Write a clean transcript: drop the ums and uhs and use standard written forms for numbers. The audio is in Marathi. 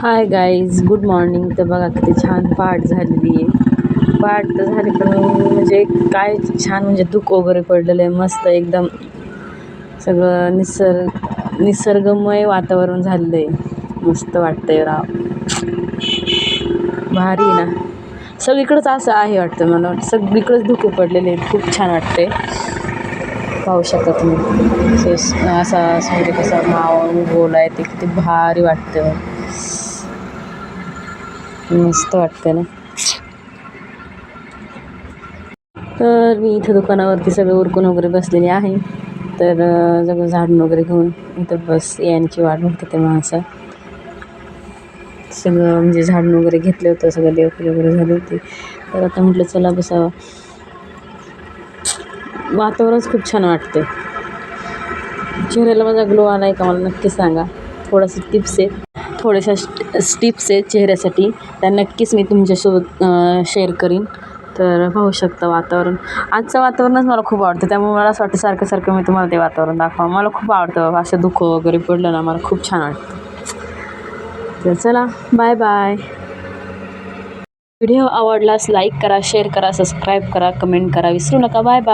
Hi guys, good morning. तर बघा किती छान पहाट झालेली आहे. पहाट तर झाली पण म्हणजे काय छान म्हणजे धुकं वगैरे पडलेलं आहे. मस्त एकदम सगळं निसर्गमय वातावरण झालेलं आहे. मस्त वाटतंय राव, भारी आहे ना. सगळीकडंच असं आहे वाटतं, मला वाटतं सगळीकडेच धुके पडलेले आहेत. खूप छान वाटते. पाहू शकता तुम्ही असा सूर्य कसा मावळ उगवला आहे, ते किती भारी वाटतं. मस्त वाटतं ना. तर मी इथं दुकानावरती सगळं उरकून वगैरे बसलेली आहे. तर सगळं झाडून वगैरे घेऊन इथं यांची वाट बघते ते माणसं. सगळं म्हणजे झाडून वगैरे घेतलं होतं, सगळं देवपूजा वगैरे झाली होती. तर आता म्हटलं चला बसावं. वातावरणच खूप छान वाटते. चेहऱ्याला माझा ग्लो आला आहे का मला नक्की सांगा. थोड्याशा टिप्स आहेत चेहऱ्यासाठी, त्या नक्कीच मी तुमच्यासोबत शेअर करीन. तर पाहू शकता वातावरण. आजचं वातावरणच मला खूप आवडतं, त्यामुळे मला असं वाटतं सारखं सारखं मी तुम्हाला ते वातावरण दाखवा. मला खूप आवडतं बाबा, असं धुकं वगैरे पडलं ना मला खूप छान वाटतं. तर चला, बाय बाय. व्हिडिओ आवडल्यास लाईक करा, शेअर करा, सबस्क्राईब करा, कमेंट करा विसरू नका. Bye bye.